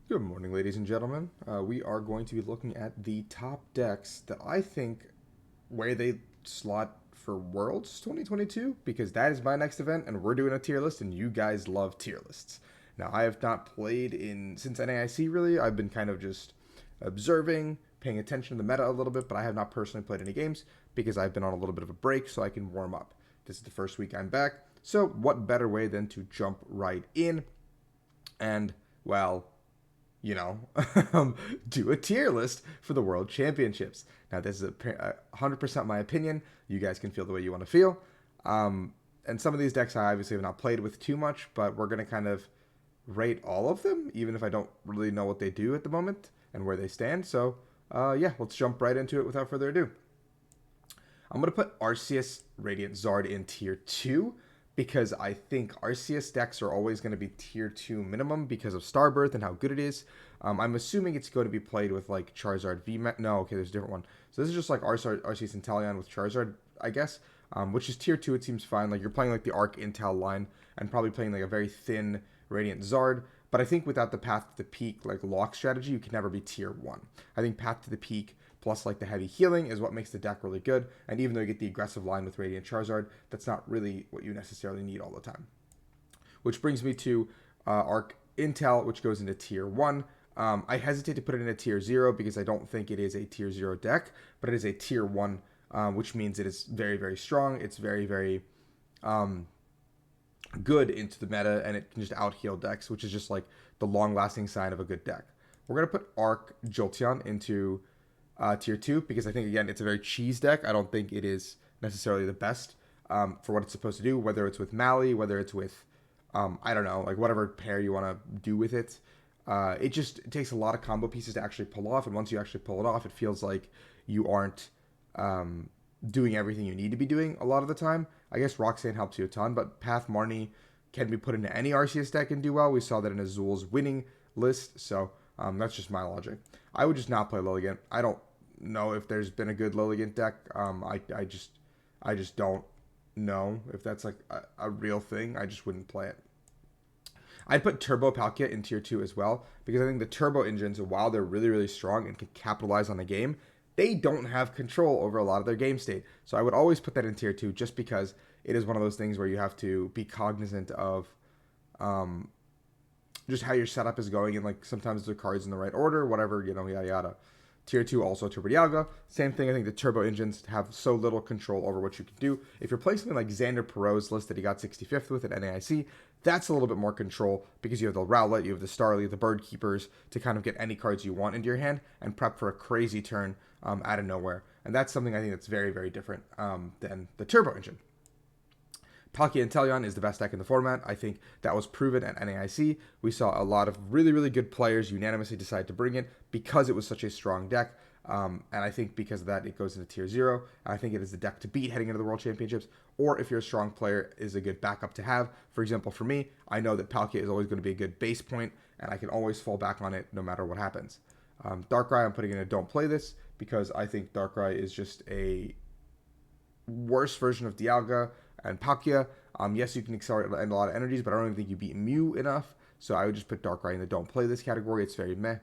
Good morning, ladies and gentlemen. We are going to be looking at the top decks that I think where they slot for Worlds 2022 because that is my next event and we're doing a tier list and you guys love tier lists. Now, I have not played in since NAIC really. I've been kind of just observing, paying attention to the meta a little bit, but I have not personally played any games because I've been on a little bit of a break so I can warm up. This is the first week I'm back. So, what better way than to jump right in and, well, you know, do a tier list for the World Championships. Now, this is 100% my opinion. You guys can feel the way you want to feel. And some of these decks I obviously have not played with too much, but we're going to kind of rate all of them, even if I don't really know what they do at the moment and where they stand. So, yeah, let's jump right into it without further ado. I'm going to put Arceus Radiant Zard in tier 2 because I think Arceus decks are always going to be tier 2 minimum because of Starbirth and how good it is. I'm assuming it's going to be played with like Charizard VMAX. No, okay, there's a different one. So this is just like Arceus Inteleon with Charizard, I guess, which is tier 2. It seems fine. Like you're playing like the Arc Intel line and probably playing like a very thin Radiant Zard. But I think without the Path to the Peak like lock strategy, you can never be tier 1. I think Path to the Peak plus like the heavy healing is what makes the deck really good. And even though you get the aggressive line with Radiant Charizard, that's not really what you necessarily need all the time. Which brings me to Arc Intel, which goes into tier 1. I hesitate to put it in a tier 0 because I don't think it is a tier 0 deck, but it is a tier 1, which means it is very, very strong. It's very, very good into the meta, and it can just out-heal decks, which is just like the long-lasting sign of a good deck. We're going to put Arc Jolteon into tier 2 because I think, again, it's a very cheese deck. I don't think it is necessarily the best for what it's supposed to do, whether it's with Mally, whether it's with, I don't know, like whatever pair you want to do with it. It takes a lot of combo pieces to actually pull off, and once you actually pull it off, it feels like you aren't doing everything you need to be doing a lot of the time. I guess Roxanne helps you a ton, but Path Marnie can be put into any Arceus deck and do well. We saw that in Azul's winning list, so that's just my logic. I would just not play Lilligant. I don't know if there's been a good Lilligant deck. I just don't know if that's like a real thing. I just wouldn't play it. I'd put Turbo Palkia in tier 2 as well because I think the Turbo engines, while they're really, really strong and can capitalize on the game, they don't have control over a lot of their game state. So I would always put that in tier 2 just because it is one of those things where you have to be cognizant of just how your setup is going, and like sometimes the cards in the right order, whatever, yada yada. Tier 2 also Turbo Dialga. Same thing, I think the Turbo engines have so little control over what you can do. If you're playing something like Xander Perot's list that he got 65th with at NAIC, that's a little bit more control because you have the Rowlet, you have the Starly, the Bird Keepers to kind of get any cards you want into your hand and prep for a crazy turn out of nowhere. And that's something I think that's very, very different than the Turbo engine. Palkia Inteleon is the best deck in the format. I think that was proven at NAIC. We saw a lot of really, really good players unanimously decide to bring it because it was such a strong deck. And I think because of that, it goes into tier 0. I think it is the deck to beat heading into the World Championships. Or if you're a strong player, is a good backup to have. For example, for me, I know that Palkia is always going to be a good base point, and I can always fall back on it no matter what happens. Darkrai, I'm putting in a don't play this because I think Darkrai is just a worse version of Dialga and Palkia. Yes, you can accelerate a lot of energies, but I don't even think you beat Mew enough. So I would just put Darkrai in the don't play this category. It's very meh.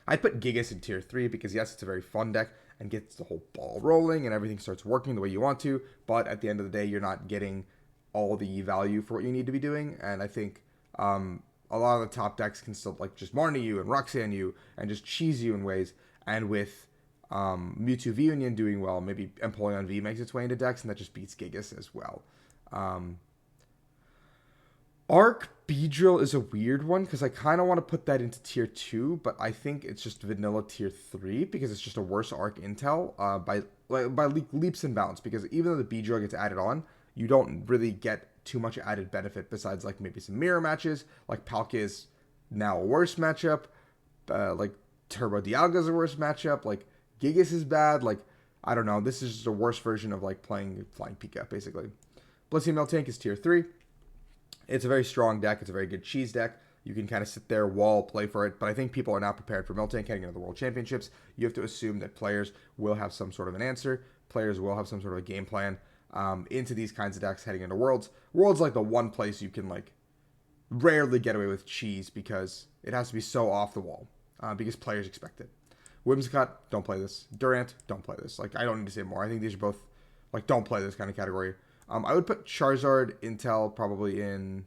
I'd put Gigas in tier 3 because, yes, it's a very fun deck and gets the whole ball rolling and everything starts working the way you want to. But at the end of the day, you're not getting all the value for what you need to be doing. And I think a lot of the top decks can still like just Marnie you and Roxanne you and just cheese you in ways. And with Mewtwo V Union doing well, maybe Empoleon V makes its way into decks, and that just beats Gigas as well. Arc Beedrill is a weird one because I kind of want to put that into tier 2, but I think it's just vanilla tier 3 because it's just a worse Arc Intel by leaps and bounds. Because even though the Beedrill gets added on, you don't really get too much added benefit besides like maybe some mirror matches. Like Palkia is now a worse matchup. Like Turbo Dialga is a worse matchup. Like Gigas is bad. Like, I don't know. This is just a worse version of like playing Flying Pika, basically. Blissey Miltank is tier 3. It's a very strong deck. It's a very good cheese deck. You can kind of sit there, wall, play for it. But I think people are now prepared for Miltank heading into the World Championships. You have to assume that players will have some sort of an answer. Players will have some sort of a game plan into these kinds of decks heading into Worlds. Worlds like the one place you can like rarely get away with cheese because it has to be so off the wall because players expect it. Whimsicott, don't play this. Durant, don't play this. Like, I don't need to say more. I think these are both, like, don't play this kind of category. I would put Charizard, Intel probably in...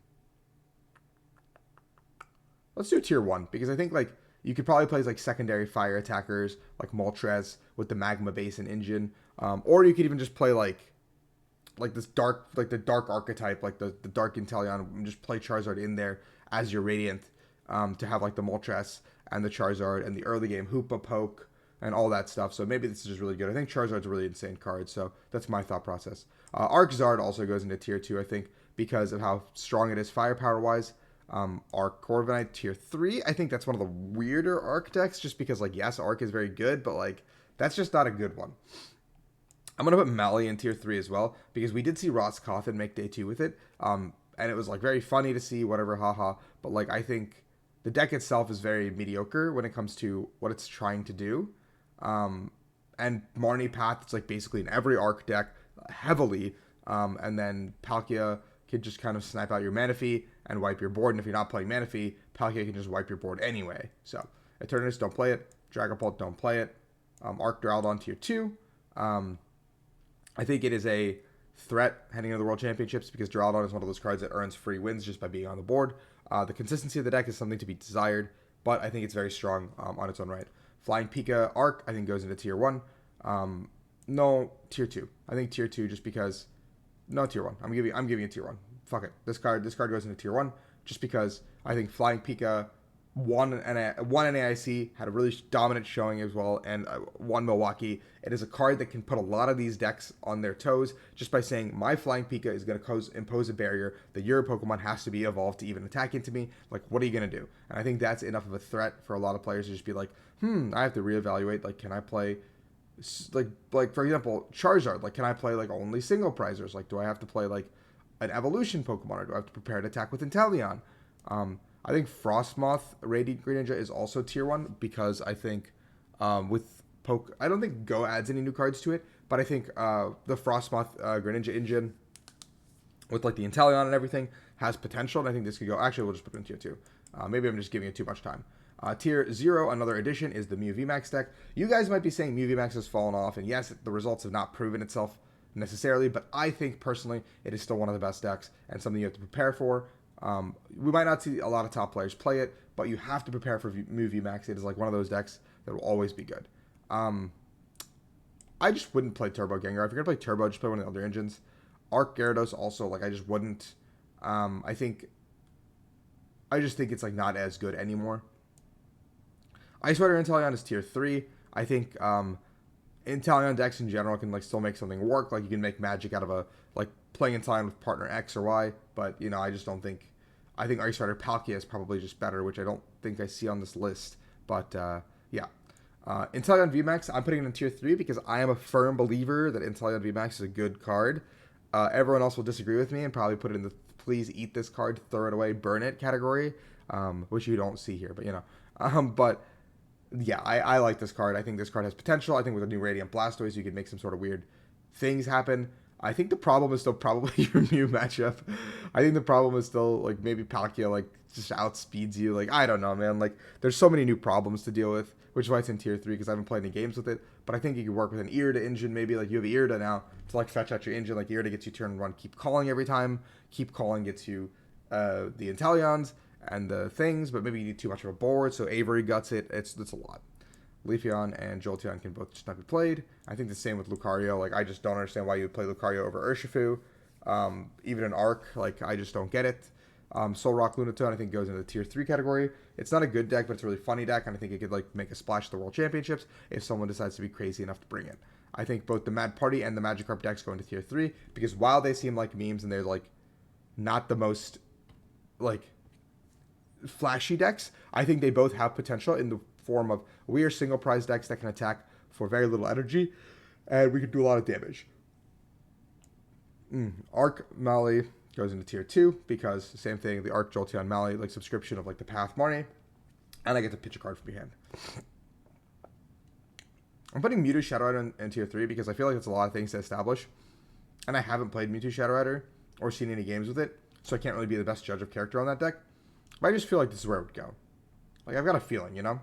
Let's do tier 1, because I think, like, you could probably play, like, secondary fire attackers, like Moltres with the Magma base and engine. Or you could even just play, like this dark, like, the dark archetype, like, the dark Inteleon, and just play Charizard in there as your Radiant to have, like, the Moltres and the Charizard and the early game Hoopa Poke and all that stuff. So maybe this is just really good. I think Charizard's a really insane card, so that's my thought process. Arczard also goes into tier 2, I think, because of how strong it is firepower-wise. Arc Corviknight tier 3, I think that's one of the weirder Arc decks, just because, like, yes, Arc is very good, but, like, that's just not a good one. I'm going to put Mally in tier 3 as well, because we did see Ross Coffin make day 2 with it, and it was, like, very funny to see, whatever, haha, but, like, I think the deck itself is very mediocre when it comes to what it's trying to do. And Marnie Path, it's like basically in every Arc deck heavily. And then Palkia can just kind of snipe out your Manaphy and wipe your board. And if you're not playing Manaphy, Palkia can just wipe your board anyway. So Eternus, don't play it. Dragapult, don't play it. Arc Duraludon tier 2. I think it is a threat heading into the World Championships because Duraludon is one of those cards that earns free wins just by being on the board. The consistency of the deck is something to be desired, but I think it's very strong on its own right. Flying Pika Arc, I think, goes into tier 1. No, tier 2. I think tier 2 just because... No, tier 1. I'm giving it tier 1. Fuck it. This card goes into tier 1 just because I think Flying Pika won an AIC, had a really dominant showing as well, and won Milwaukee. It is a card that can put a lot of these decks on their toes just by saying, my Flying Pika is going to impose a barrier that your Pokemon has to be evolved to even attack into me. Like, what are you going to do? And I think that's enough of a threat for a lot of players to just be like, I have to reevaluate. Like, can I play, like for example, Charizard? Like, can I play, like, only single prizers? Like, do I have to play, like, an evolution Pokemon, or do I have to prepare to attack with Inteleon? I think Frostmoth Radiant Greninja is also tier 1 because I think with I don't think Go adds any new cards to it, but I think the Frostmoth Greninja engine with, like, the Inteleon and everything has potential, and I think this could go... Actually, we'll just put it in tier 2. Maybe I'm just giving it too much time. Tier 0, another addition, is the Mew VMAX deck. You guys might be saying Mew VMAX has fallen off, and yes, the results have not proven itself necessarily, but I think personally it is still one of the best decks and something you have to prepare for. We might not see a lot of top players play it, but you have to prepare for Mew VMAX. It is like one of those decks that will always be good. I just wouldn't play Turbo Gengar. If you're going to play Turbo, just play one of the other engines. Arc Gyarados also, like, I just wouldn't. I just think it's, like, not as good anymore. Ice Rider Inteleon is tier 3. I think Inteleon decks in general can, like, still make something work. Like, you can make magic out of a, like, playing Inteleon with partner X or Y. But, you know, I just don't think... I think Ice Rider Palkia is probably just better, which I don't think I see on this list. But, yeah. Inteleon VMAX, I'm putting it in tier 3 because I am a firm believer that Inteleon VMAX is a good card. Everyone else will disagree with me and probably put it in the please eat this card, throw it away, burn it category, which you don't see here, but, you know. But... yeah, I like this card. I think this card has potential. I think with a new Radiant Blastoise, you could make some sort of weird things happen. I think the problem is still probably your Mew matchup. I think the problem is still, like, maybe Palkia, like, just outspeeds you. Like, I don't know, man. Like, there's so many new problems to deal with, which is why it's in tier 3, because I haven't played any games with it. But I think you could work with an Irida engine, maybe. Like, you have Irida now to, like, fetch out your engine. Like, Irida gets you turn 1, keep calling every time. Keep calling gets you the Inteleons and the things, but maybe you need too much of a board, so Avery guts it. It's a lot. Leafeon and Jolteon can both just not be played. I think the same with Lucario. Like, I just don't understand why you would play Lucario over Urshifu. Even an Arc, like, I just don't get it. Solrock Lunatone, I think, goes into the tier 3 category. It's not a good deck, but it's a really funny deck, and I think it could, like, make a splash at the World Championships if someone decides to be crazy enough to bring it. I think both the Mad Party and the Magikarp decks go into tier 3, because while they seem like memes and they're, like, not the most, like, flashy decks, I think they both have potential in the form of weird single prize decks that can attack for very little energy, and we can do a lot of damage. Arc Mally goes into tier 2 because same thing, the Arc Jolteon Mally, like, subscription of, like, the Path Marnie, and I get to pitch a card from behind. I'm putting Mewtwo Shadow Rider in tier 3 because I feel like it's a lot of things to establish, and I haven't played Mewtwo Shadow Rider or seen any games with it, so I can't really be the best judge of character on that deck. But I just feel like this is where it would go. Like, I've got a feeling, you know?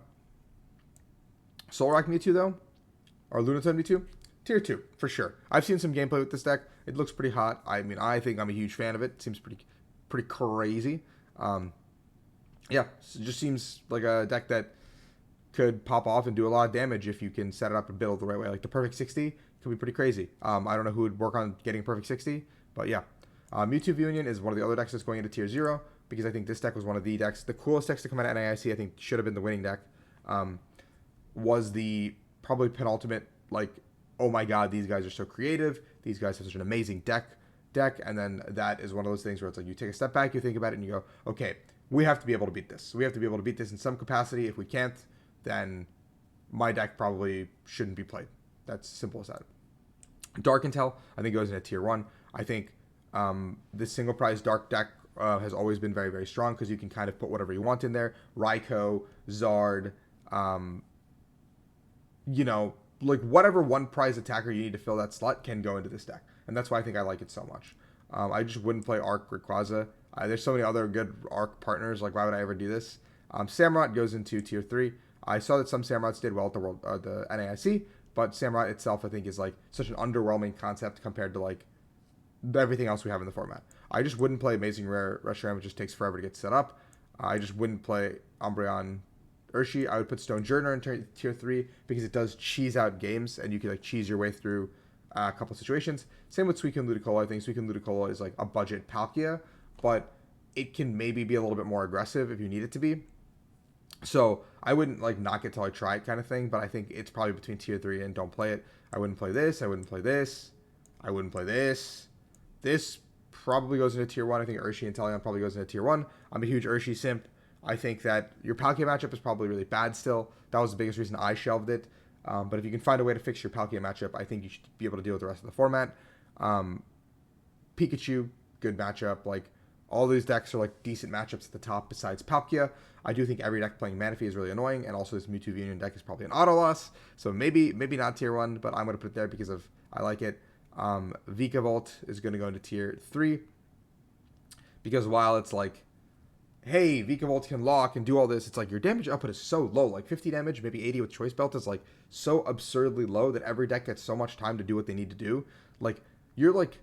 Solrock Mewtwo, though? Or Lunatone Mewtwo? Tier 2, for sure. I've seen some gameplay with this deck. It looks pretty hot. I mean, I think I'm a huge fan of it. It seems pretty crazy. Yeah, it just seems like a deck that could pop off and do a lot of damage if you can set it up and build the right way. Like the perfect 60 could be pretty crazy. I don't know who would work on getting perfect 60, but yeah. Mewtwo Union is one of the other decks that's going into tier 0 because I think this deck was one of the decks. The coolest decks to come out of NAIC, I think, should have been the winning deck. Was the probably penultimate, like, oh my god, these guys are so creative. These guys have such an amazing deck. And then that is one of those things where it's like you take a step back, you think about it, and you go, okay, we have to be able to beat this. We have to be able to beat this in some capacity. If we can't, then my deck probably shouldn't be played. That's simple as that. Dark Intel, I think, goes into tier 1. I think this single prize Dark deck has always been very, very strong because you can kind of put whatever you want in there. Raikou, Zard, you know, like whatever one prize attacker you need to fill that slot can go into this deck. And that's why I think I like it so much. I just wouldn't play Arc Rayquaza. There's so many other good Arc partners. Like, why would I ever do this? Samurott goes into tier 3. I saw that some Samurotts did well at the NAIC, but Samurott itself, I think, is like such an underwhelming concept compared to like everything else we have in the format. I just wouldn't play Amazing Rare Reshiram. It just takes forever to get set up. I just wouldn't play Umbreon Urshi. I would put Stone Journer in tier 3 because it does cheese out games and you can like cheese your way through a couple situations. Same with Suicune Ludicolo. I think Suicune Ludicolo is like a budget Palkia, but it can maybe be a little bit more aggressive if you need it to be. So I wouldn't like knock it till I try it kind of thing, but I think it's probably between tier 3 and don't play it. I wouldn't play this. I wouldn't play this. I wouldn't play this. This probably goes into tier 1. I think Urshi and Inteleon probably goes into tier 1. I'm a huge Urshi simp. I think that your Palkia matchup is probably really bad still. That was the biggest reason I shelved it. But if you can find a way to fix your Palkia matchup, I think you should be able to deal with the rest of the format. Pikachu, good matchup. Like, all these decks are like decent matchups at the top besides Palkia. I do think every deck playing Manaphy is really annoying, and also this Mewtwo Union deck is probably an auto loss. So maybe not tier 1, but I'm going to put it there because of I like it. Vikavolt is going to go into tier 3 because while it's like, hey, Vikavolt can lock and do all this, it's like your damage output is so low. Like 50 damage, maybe 80 with Choice Belt is like so absurdly low that every deck gets so much time to do what they need to do. Like, you're like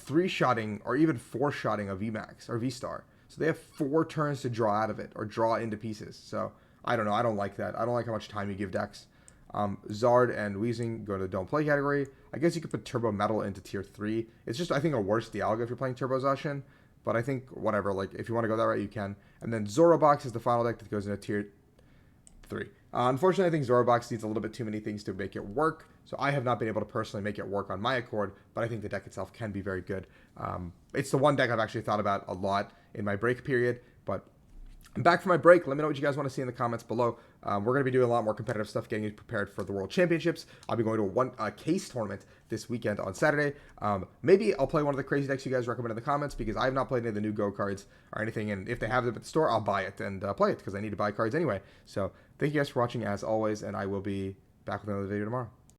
3-shotting or even 4-shotting a VMAX or V-Star. So they have 4 turns to draw out of it or draw into pieces. So I don't know. I don't like that. I don't like how much time you give decks. Zard and Weezing go to the don't play category. I guess you could put Turbo Metal into tier 3. It's just, I think, a worse Dialga if you're playing Turbo Zacian. But I think, whatever, like, if you want to go that route, you can. And then Zorobox is the final deck that goes into tier 3. Unfortunately, I think Zorobox needs a little bit too many things to make it work. So I have not been able to personally make it work on my accord, but I think the deck itself can be very good. It's the one deck I've actually thought about a lot in my break period, but I'm back from my break. Let me know what you guys want to see in the comments below. We're going to be doing a lot more competitive stuff, getting you prepared for the World Championships. I'll be going to a case tournament this weekend on Saturday. Maybe I'll play one of the crazy decks you guys recommend in the comments because I have not played any of the new Go cards or anything, and if they have them at the store, I'll buy it and play it because I need to buy cards anyway. So thank you guys for watching as always, and I will be back with another video tomorrow.